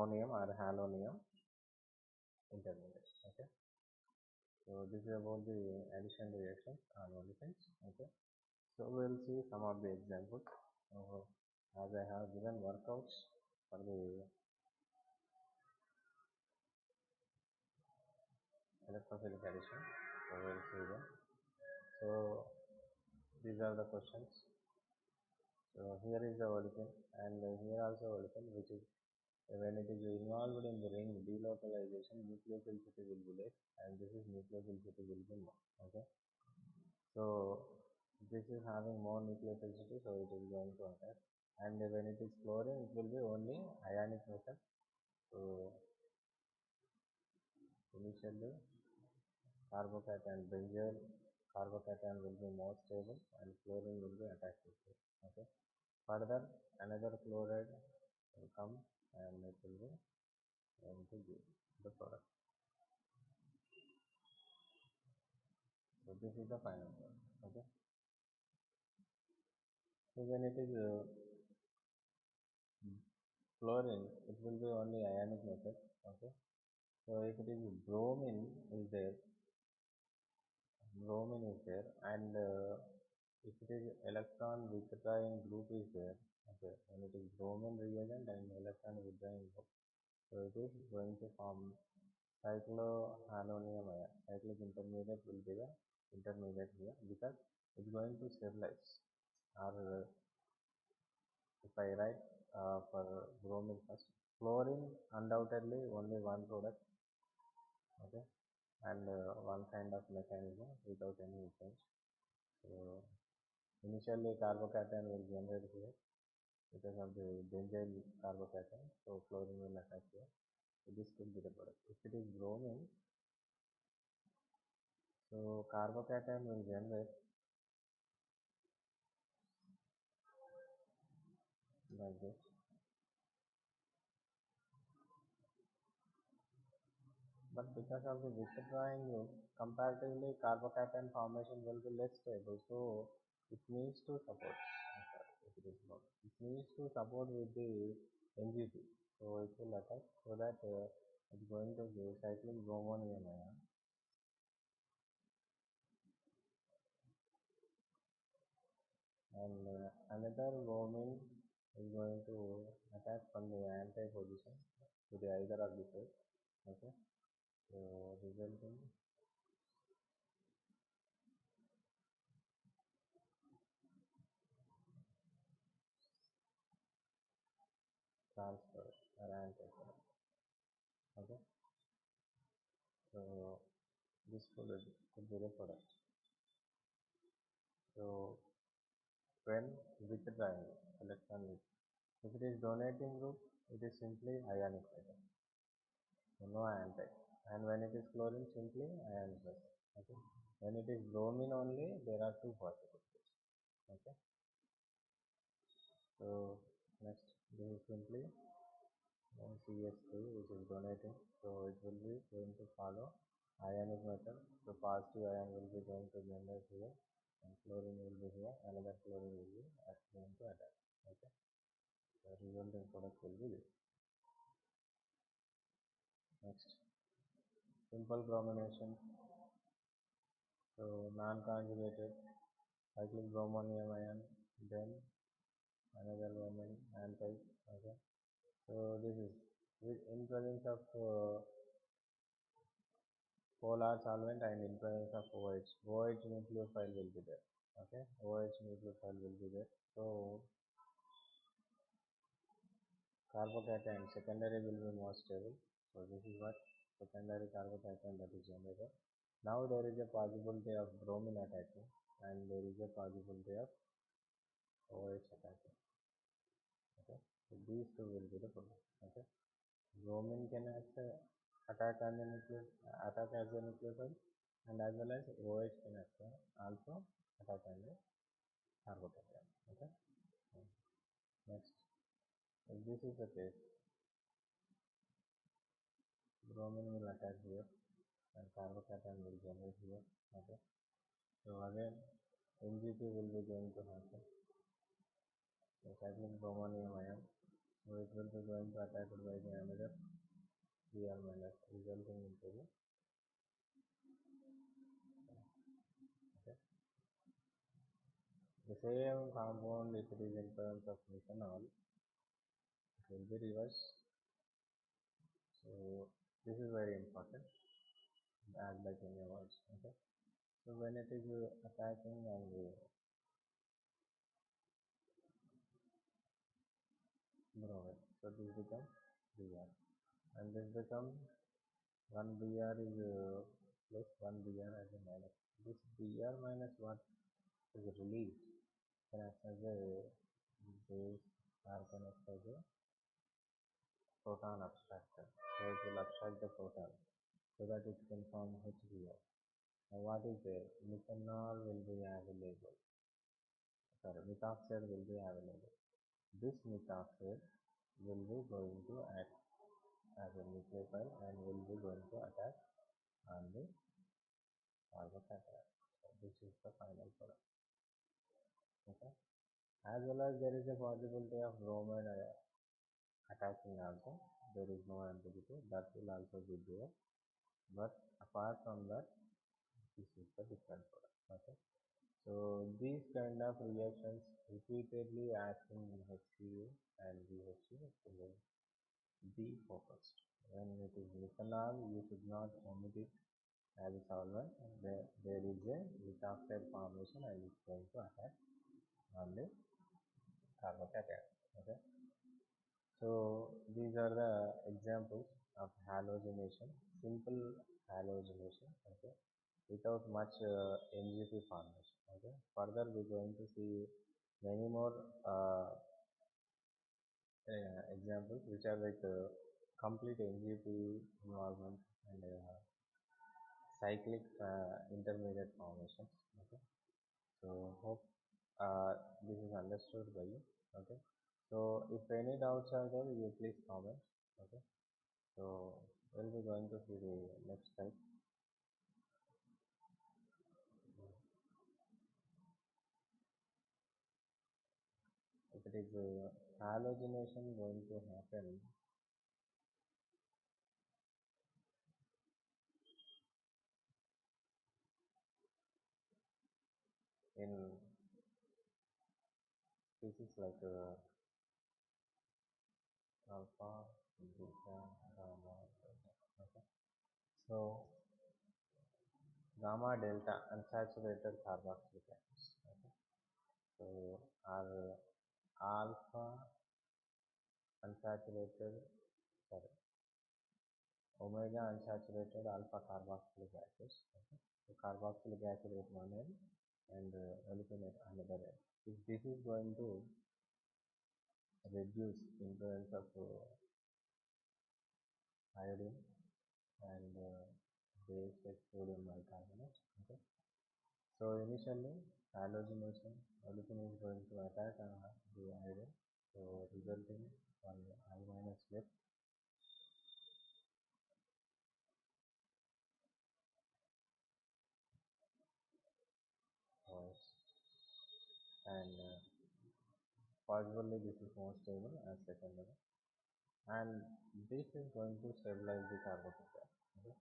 or halonium intermediate. Okay. So this is about the addition reactions on olefins. Okay. So we'll see some of the examples. As I have given workouts for the electrophilic addition. So we'll see them. So these are the questions. So here is the olefin and here also olefin, which is when it is involved in the ring delocalization, nucleophilicity will be less and this is nucleophilicity will be more. Okay. So this is having more nucleophilicity, so it is going to attack. And when it is chlorine, it will be only ionic method. So initially carbocation benzyl carbocation will be more stable and chlorine will be attached to it. Okay. Further another chloride will come and it will be going to give the product. So this is the final product. Okay. So when it is chlorine, it will be only ionic method. Okay. So if it is bromine is there, and if it is electron withdrawing group is there, okay, when it is bromine reagent and electron withdrawing group, so it is going to form cyclohexanonium ion. Cyclic intermediate will be the intermediate here because it's going to stabilize. Or if I write for bromine first, chlorine undoubtedly only one product, okay, and one kind of mechanism without any change. So initially carbocation will generate here because of the benzyl carbocation, so chlorine will attack here. So this could be the product. If it is bromine, so carbocation will generate like this. But because of the withdrawing group, comparatively carbocation formation will be less stable. So it needs to support. If it is not, it needs to support with the NGT. So it will attack so that it's going to give cyclic bromonium ion. And another bromine is going to attack from the anti position to the either of the side. Okay. So resulting transfer or anti. Okay. So this could be the product. So when withdrawing electron with, if it is donating group, it is simply ionic ion, so no anti. And when it is chlorine, simply ion plus. Okay. When it is bromine only, there are two possibilities. Okay. So next, this is simply CS3, which is donating. So it will be going to follow ionic method. So positive ion will be going to generate here, and chlorine will be here. Another chlorine will be going to attack. Okay. The resulting product will be this. Next, simple bromination. So non-conjugated cyclic bromonium ion, then another bromine anti. Okay. So this is in presence of polar solvent and in presence of OH. OH nucleophile will be there. Okay. OH nucleophile will be there. So carbocation secondary will be more stable. So this is what secondary carbocation that is generated. Now there is a possibility of bromine attacking and there is a possibility of OH attacking. Okay. So these two will be the problem. Okay. Bromine can attack on the attack as a nucleophile and as well as OH can also attack on the carbocation. Okay. Next, if this is the case, bromine will attack here and carbocation will generate here. Okay. So again, NGT will be going to happen. So cyclic bromonium ion So it will be going to attacked by the another Br minus resulting into the okay. The same compound if it is in terms of methanol, it will be reversed. So this is very important as like in your words. Okay. So when it is attacking on the bromine, so this becomes Br and this becomes 1 Br is plus 1 Br as a minus. This Br minus what is released can act as a base or can act as a proton abstractor. So it will abstract the proton so that it can form HBr. Now what is there? Methanol will be available. Sorry, methoxide will be available. This methoxide will be going to act as a nucleophile and will be going to attack on the carbocation. So this is the final product. Okay. As well as there is a possibility of bromide attaching also. There is no ambiguity. That will also be there. But apart from that, this is the different product. Okay. So these kind of reactions repeatedly acting in HCl and BHCl will be focused. When it is methanol, you should not omit it as a solvent. There is a methoxide formation and it's going to attack on the carbocation. Okay. So these are the examples of halogenation, simple halogenation, okay, without much NGP formation. Okay. Further, we're going to see many more examples which are like complete NGP involvement and cyclic intermediate formations. Okay. So hope this is understood by you. Okay. So if any doubts are there, you please comment. Okay. So we'll be going to see the next slide. If it is halogenation going to happen in species like alpha, beta, gamma, delta. Okay. So gamma delta unsaturated carboxylic acids. Okay. So our alpha unsaturated, sorry, omega unsaturated alpha carboxylic acids. Okay. So carboxylic acid with one end and olefin at another end. If this is going to reduce influence of iodine and base like sodium bicarbonate. Okay. So initially halogenation olefin is going to attack the iodine, so resulting on I minus left and possibly this is more stable as second level and this is going to stabilize the carbocation. Okay.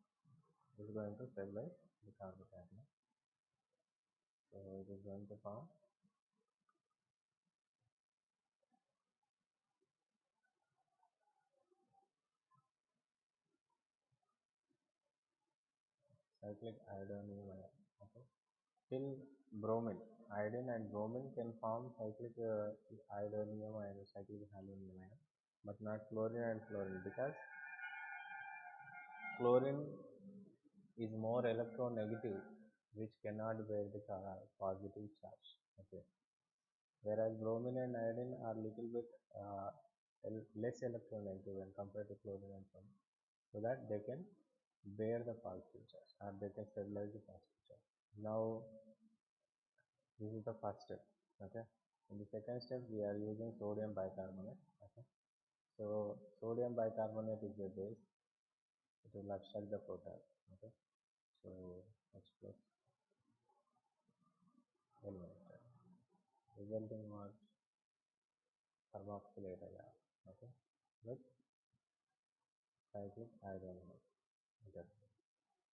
This is going to stabilize the carbocation. So it is going to form cyclic iodine ion. Okay. Till bromine, iodine and bromine can form cyclic iodinium and cyclic halonium ion, but not chlorine and fluorine because chlorine is more electronegative, which cannot bear the positive charge. Okay. Whereas bromine and iodine are little bit less electronegative when compared to chlorine and fluorine, so that they can bear the positive charge or they can stabilize the positive charge. Now this is the first step. Okay. In the second step, we are using sodium bicarbonate. Okay. So sodium bicarbonate is the base. It will abstract the proton. Okay. So H plus eliminated, resulting what carboxylate ion. okay, with cyclic hydrogen. Okay.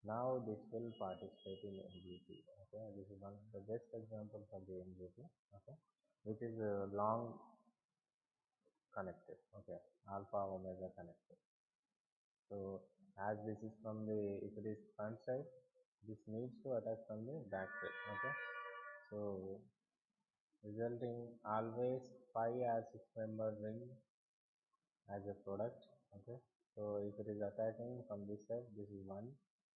Now this will participate in NGP. Okay, this is one of the best example for the NGP. Okay, which is long connected. Okay, alpha omega connected. So as this is from the, if it is front side, this needs to attach from the back side. Okay, so resulting always 5 or 6 member ring as a product. Okay, so if it is attacking from this side, this is 1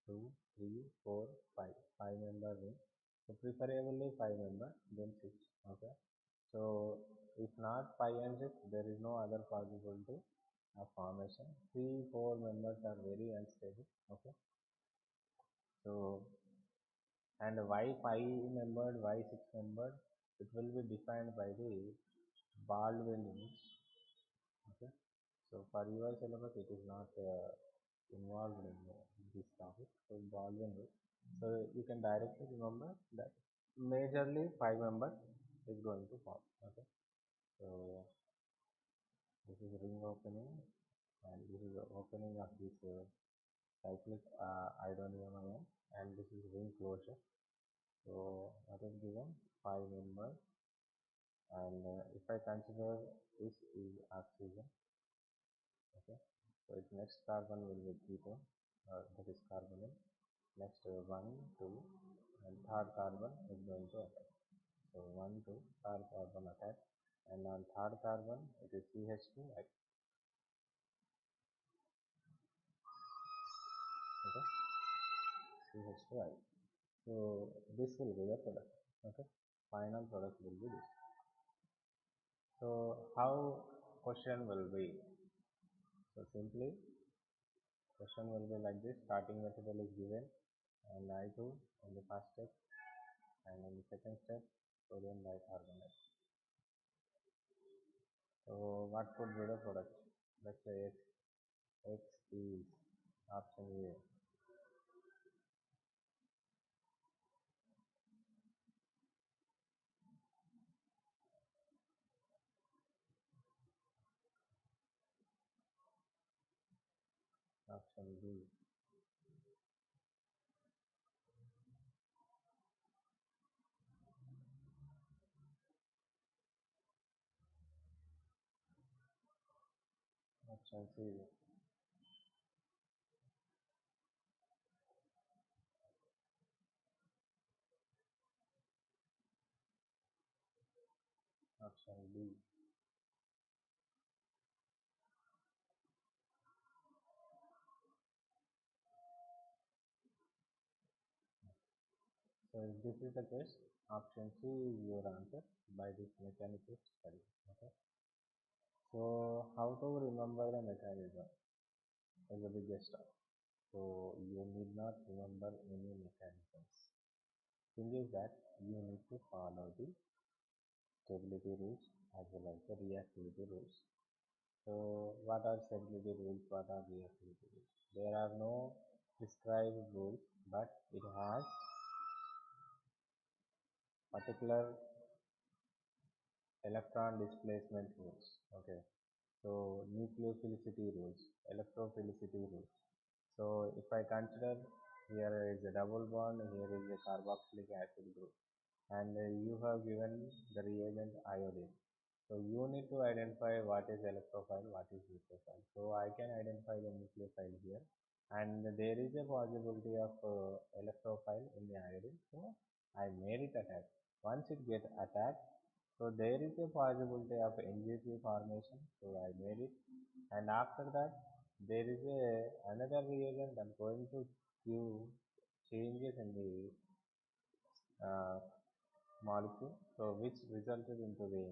2 3 4 5 5 member ring. So preferably 5 member, then 6. Okay, so if not 5 and 6, there is no other possibility of formation. 3 4 members are very unstable. Okay, so and why 5 membered, why 6 membered, it will be defined by the Baldwin rules. Okay, so for your syllabus, it is not involved in this topic. So Baldwin rule. So you can directly remember that majorly 5 members is going to form. Okay, so this is ring opening, and this is the opening of this cyclic hydronium ion, and this is ring closure. So what is given? 5 members, and if I consider this is oxygen. Okay, so its next carbon will be ketone, that is carbonyl. Next 1 2, and third carbon is going to attack. So 1 2, third carbon attack, and on third carbon it is CH2. Okay, CH2. So this will be the product. Okay, final product will be this. So how question will be? So simply question will be like this: starting material is given, and I2 in the first step, and in the second step sodium bicarbonate. So what could be the product? Let's say X is option A. Option B. Option C. Option D. So if this is the case, option C is your answer by this mechanical study. Okay. So how to remember the mechanism is the biggest step. So you need not remember any mechanisms. Thing is that you need to follow the stability rules as well as the reactivity rules. So what are stability rules? What are reactivity rules? There are no prescribed rules, but it has particular electron displacement rules. Okay. So nucleophilicity rules, electrophilicity rules. So if I consider here is a double bond, here is a carboxylic acid group, and you have given the reagent iodine. So you need to identify what is electrophile, what is nucleophile. So I can identify the nucleophile here, and there is a possibility of electrophile in the iodine. So I made it attack. Once it get attacked, so there is a possibility of NGP formation. So I made it, and after that there is a another reagent I'm going to give changes in the uh, molecule, so which resulted into the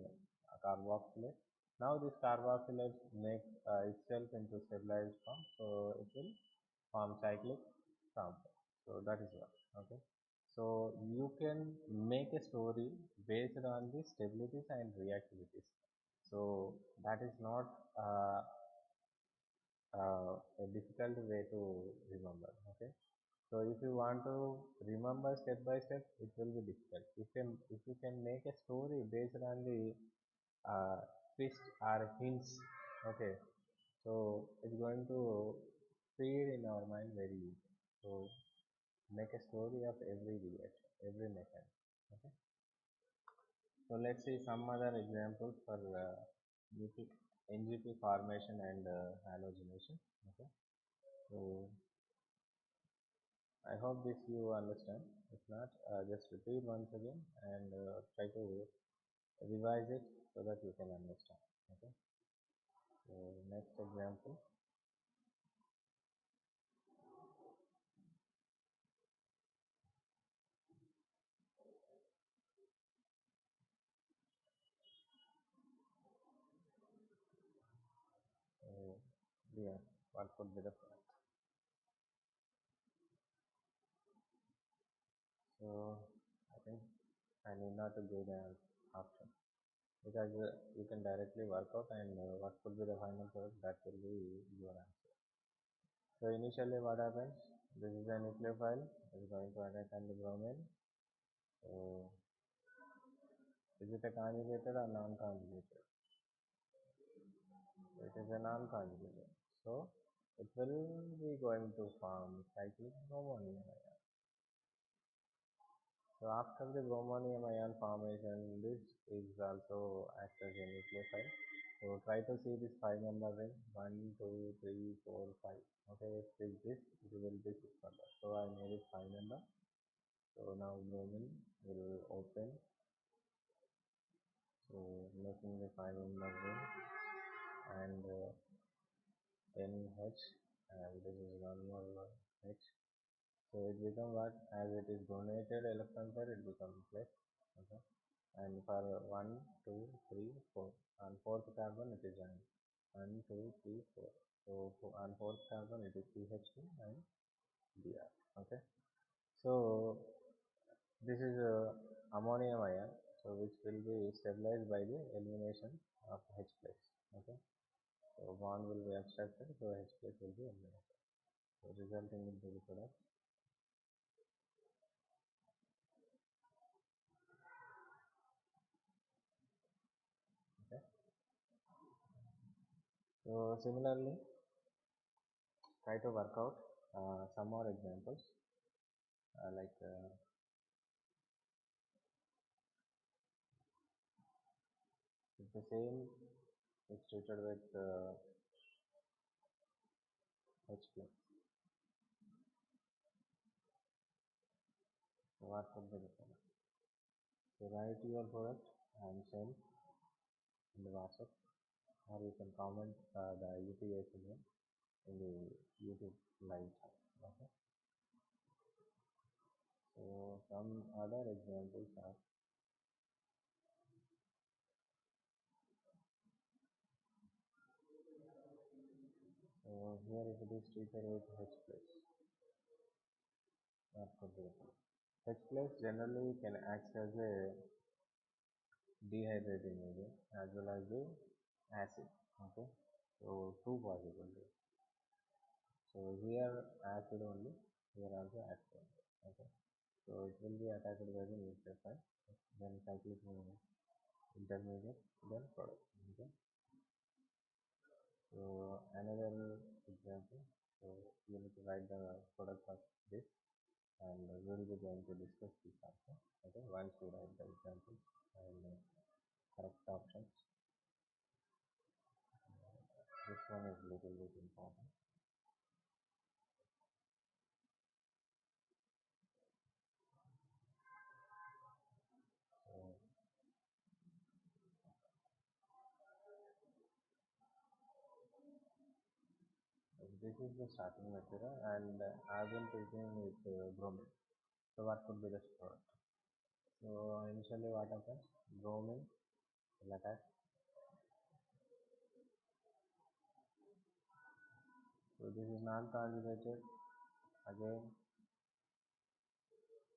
carboxylate. Now this carboxylate make itself into stabilized form, so it will form cyclic compound. So that is what. Okay. So you can make a story based on the stabilities and reactivities. So that is not a difficult way to remember. Okay. So if you want to remember step by step, it will be difficult. If you can make a story based on the twist or hints Okay, so it's going to feed in our mind very easy. So make a story of every reaction, every mechanism. Okay. So let's see some other examples for NGP formation and halogenation. Okay. So I hope this you understand. If not, just repeat once again and try to revise it so that you can understand. Okay. So next example. Uh, yeah, what could be the point? So I think I need not to give the option because you can directly work out and what could be the final product that will be your answer. So initially what happens? This is a nucleophile. It is going to attack on the bromine. So is it a conjugated or non-conjugated? It is a non-conjugated. So it will be going to form cyclic bromonium ion. So after the bromonium ion formation, this is also acts as a nucleophile. So try to see this 5 member ring 1, 2, 3, 4, 5. Okay, if it is this, it will be 6 member. So I made it 5 member. So now bromine will open. So making the 5 member ring and NH, and this is one more H. So it becomes what? As it is donated electron pair, it becomes plus. Okay. And for 1, 2, 3, 4. On fourth carbon it is joined. 1, 2, 3, 4. So on fourth carbon it is CH2 and Br. Okay. So this is ammonium ion, so which will be stabilized by the elimination of H plus. Okay. So bond will be abstracted, so H plus will be eliminated. So resulting into the product. Okay. So similarly, try to work out some more examples like if the same is treated with H plus. So what could be the product? So write your product and send in the WhatsApp, or you can comment the UPS in the YouTube live chat. Okay. So some other examples are, so here if it is treated with H plus, what could be the product? H plus generally can act as a dehydrating agent as well as the acid. Okay. So two possibilities. So here acid only, here also acid only. Okay. So it will be attacked by the nucleophile, then cyclic intermediate, then product. Okay. So another example. So you need to write the product of this, and we will be going to discuss this also. Okay. Once you write the example and correct options, this one is little bit important. So this is the starting material, and I've been treating with bromine. So what could be the product? So initially what happens? Bromine will attack. So this is non-conjugated. Again,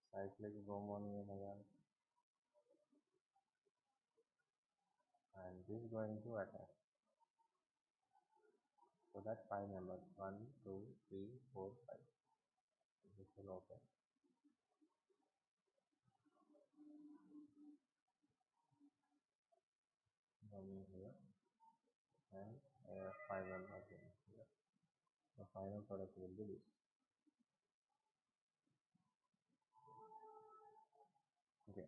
cyclic bromonium ion, and this is going to attack. So that's 5 members. 1, 2, 3, 4, 5. This will open. Bromine here and final. Okay. Yeah. The final product will be this. Okay.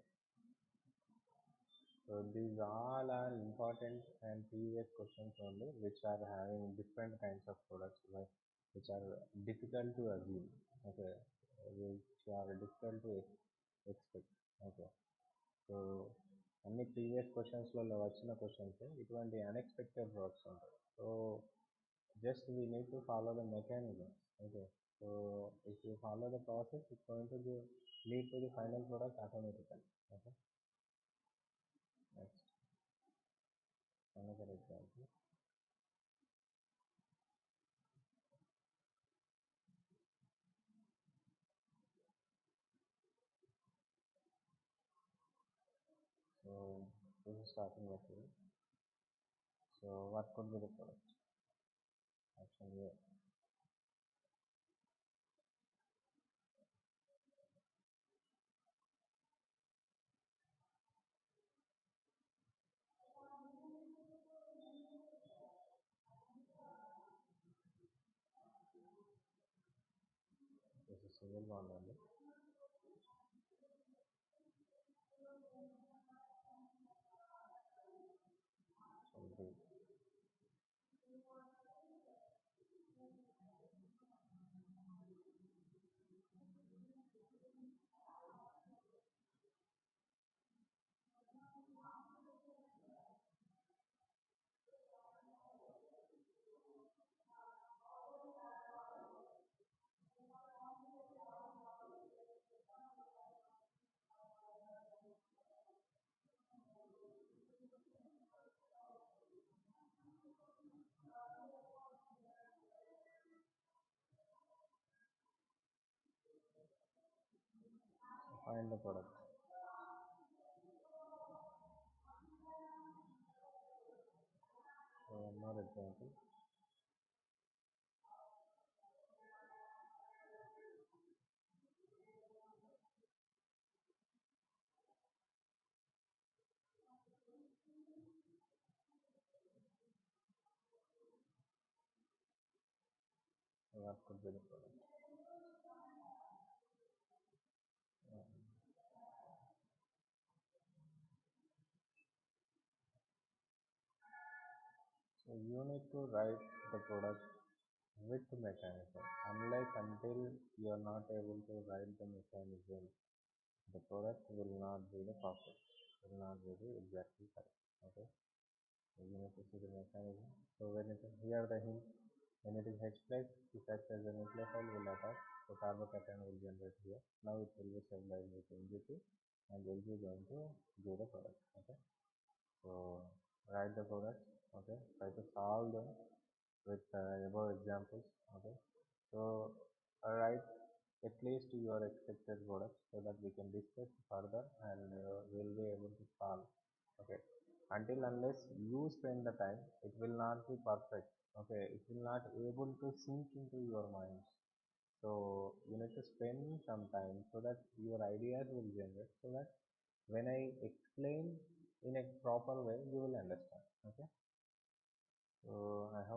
So these all are important and previous questions only, which are having different kinds of products, like which are difficult to assume. Okay, which are difficult to expect. Okay, so అన్ని previous క్వశ్చన్స్లలో వచ్చిన questions ఇటువంటి unexpected works ఉంటాయి. So just we need to follow the mechanism. Okay, so if you follow the process it's going to lead to the final product automatically. Okay, next another example. So this is starting material. So what could be the product? Option A. This is single bond only. So B. Find the product. So one more example. So what could be the product? So you need to write the product with mechanism. Unlike until you are not able to write the mechanism, the product will not be the perfect. Will not be the exactly correct. Okay. So you need to see the mechanism. So when it is here the hint, when it is H plus, it acts as a nucleophile will attack. So carbocation will generate here. Now it will be stabilized with NG2 and will be going to give the product. Okay. So write the products. Okay. Try to solve them with above examples. Okay. So write at least your expected products so that we can discuss further and we'll be able to solve. Okay, until unless you spend the time it will not be perfect. Okay, it will not able to sink into your mind. So you need to spend some time so that your ideas will generate, so that when I explain in a proper way you will understand. Okay, so I hope